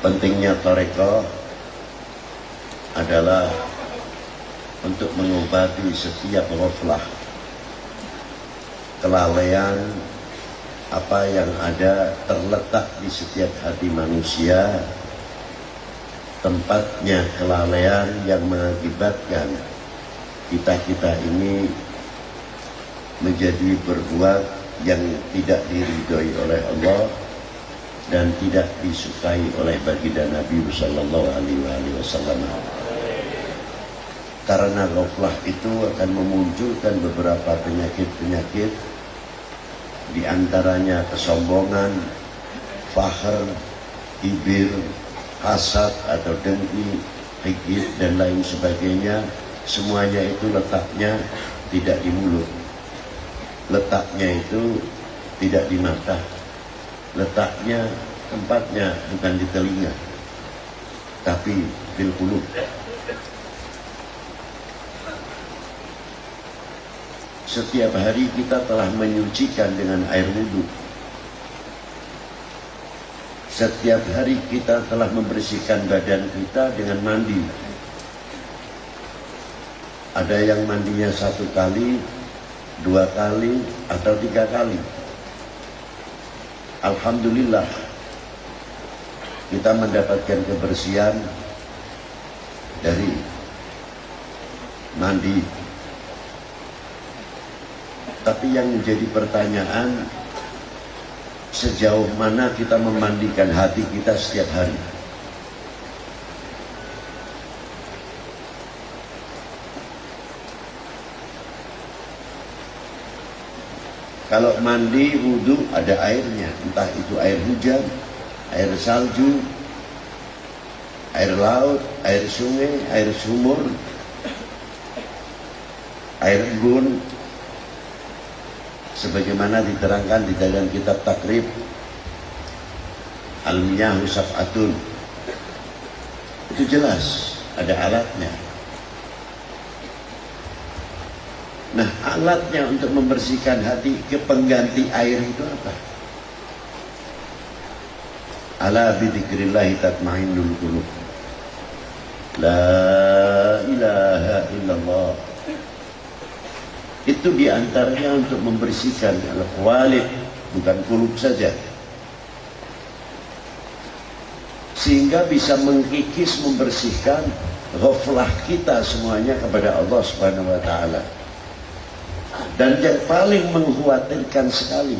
Pentingnya tarekat adalah untuk mengobati setiap ghaflah, kelalaian apa yang ada terletak di setiap hati manusia, tempatnya kelalaian yang mengakibatkan kita ini menjadi berbuat yang tidak diridhoi oleh Allah dan tidak disukai oleh baginda Nabi sallallahu alaihi wasallam. Karena ghaflah itu akan memunculkan beberapa penyakit-penyakit, di antaranya kesombongan, fakhr, kibir, hasad atau dengki, hikid dan lain sebagainya. Semuanya itu letaknya tidak di mulut, letaknya itu tidak di mata, letaknya tempatnya bukan di telinga, tapi fil qulub. Setiap hari kita telah menyucikan dengan air wudhu. Setiap hari kita telah membersihkan badan kita dengan mandi. Ada yang mandinya 1 kali, 2 kali, atau 3 kali. Alhamdulillah, kita mendapatkan kebersihan dari mandi. Tapi yang menjadi pertanyaan, sejauh mana kita memandikan hati kita setiap hari? Kalau mandi wudhu ada airnya, entah itu air hujan, air salju, air laut, air sungai, air sumur, air embun, sebagaimana diterangkan di dalam kitab Takrib Al-Miyahu Sab'atun. Itu jelas ada alatnya. Nah, alatnya untuk membersihkan hati ke pengganti air itu apa? Ala bidzikrillah tatmainnul qulub. La ilaha illallah. Itu diantaranya untuk membersihkan al-qalib, bukan qulub saja, sehingga bisa mengkikis, membersihkan ghaflah kita semuanya kepada Allah Subhanahu wa taala. Dan yang paling mengkhawatirkan sekali,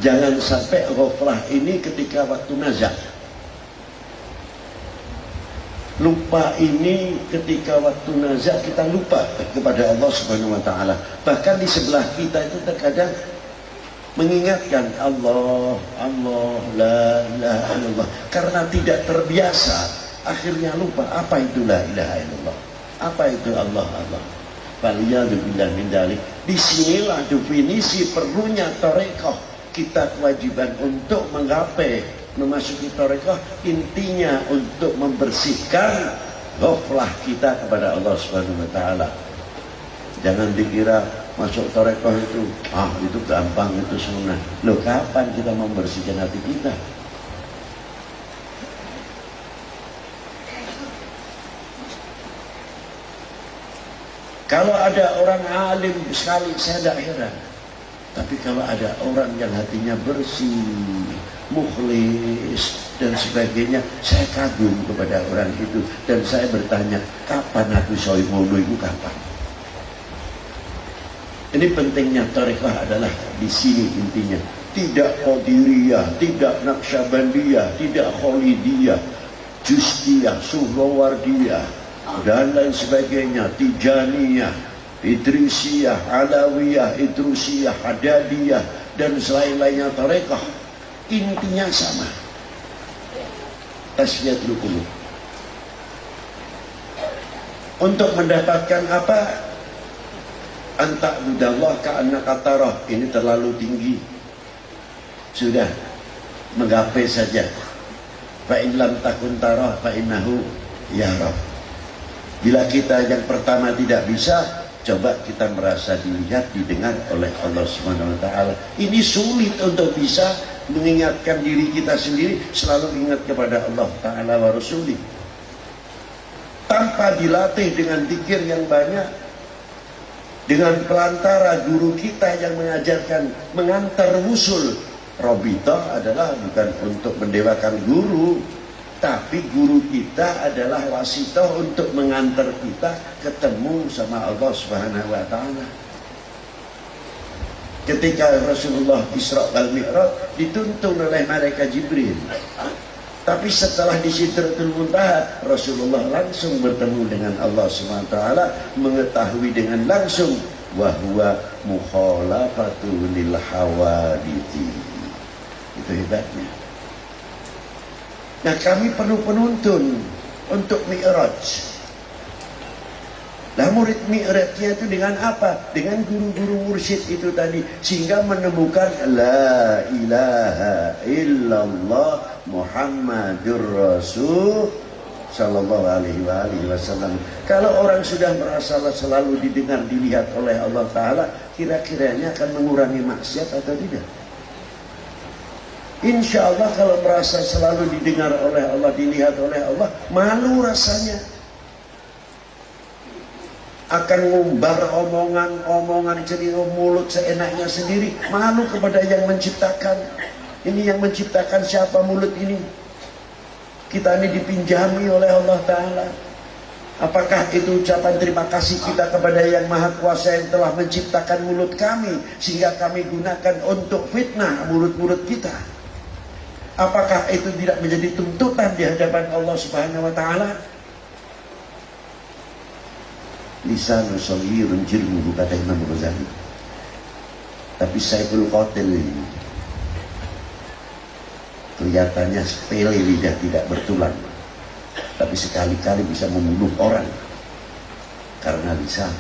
jangan sampai ghaflah ini ketika waktu nazar. Lupa ini ketika waktu nazar kita lupa kepada Allah Subhanahu wa taala. Bahkan di sebelah kita itu terkadang mengingatkan Allah, Allah, la ilaha illallah. Karena tidak terbiasa, akhirnya lupa apa itu la ilaha illallah, apa itu Allah, Allah. Waliyadzubillah min dzalik. Disinilah definisi perlunya tarekat. Kita kewajiban untuk menggapai memasuki tarekat, intinya untuk membersihkan ghaflah kita kepada Allah Subhanahu wa taala. Jangan dikira masuk tarekat itu itu gampang, itu sunnah. Loh, kapan kita membersihkan hati kita? Kalau ada orang alim sekali, saya tidak heran. Tapi kalau ada orang yang hatinya bersih, mukhlis, dan sebagainya, saya kagum kepada orang itu. Dan saya bertanya, kapan aku soal ngono itu kapan? Ini pentingnya tarekat adalah di sini intinya. Tidak Qadiriyah, tidak Naqsyabandiyah, tidak Khalidiyah, Justiyah, Suhrawardiyah, dan lain sebagainya, Tijaniyah, Idrisiyah, Alawiyah, Idrusiyah, Hadadiyah, dan selain-lainnya tarekat. Intinya sama, tasfiyatul qulub. Untuk mendapatkan apa? Anta'budallah ka'annaka tarah. Ini terlalu tinggi, sudah menggapai saja. Fa in lam takun tarah fa innahu yarah. Bila kita yang pertama tidak bisa, coba kita merasa dilihat, didengar oleh Allah Subhanahu wa taala. Ini sulit untuk bisa mengingatkan diri kita sendiri, selalu ingat kepada Allah Ta'ala wa Rasulih. Tanpa dilatih dengan zikir yang banyak, dengan pelantara guru kita yang mengajarkan mengantar wusul. Robitoh adalah bukan untuk mendewakan guru, tapi guru kita adalah wasitoh untuk mengantar kita ketemu sama Allah Subhanahu wa Ta'ala. Ketika Rasulullah Isra wal Mi'raj dituntun oleh malaikat Jibril, tapi setelah di Sidratul Muntaha Rasulullah langsung bertemu dengan Allah Subhanahu wa Ta'ala, mengetahui dengan langsung wa huwa mukhalafatu lil hawadithi. Itu hebatnya. Nah, kami perlu penuntun untuk Mi'raj. Nah, murid Mi'rajnya itu dengan apa? Dengan guru-guru mursyid itu tadi, sehingga menemukan la ilaha illallah Muhammadur Rasul sallallahu alaihi wasallam. Kalau orang sudah merasa selalu didengar, dilihat oleh Allah Ta'ala, kira-kiranya akan mengurangi maksiat atau tidak? Insya Allah kalau merasa selalu didengar oleh Allah, dilihat oleh Allah, malu rasanya. Akan ngumbar omongan cerita mulut seenaknya sendiri, malu kepada yang menciptakan. Ini yang menciptakan siapa mulut ini? Kita ini dipinjami oleh Allah Ta'ala. Apakah itu ucapan terima kasih kita kepada yang Maha Kuasa yang telah menciptakan mulut kami, sehingga kami gunakan untuk fitnah mulut-mulut kita? Apakah itu tidak menjadi tuntutan di hadapan Allah Subhanahu wa Ta'ala? Lisanul saghirun jirmuhu, kata Imam Ghazali. Tapi Saiful Qatil ini kelihatannya sepele, lidah tidak bertulang, tapi sekali-kali bisa membunuh orang karena lisan.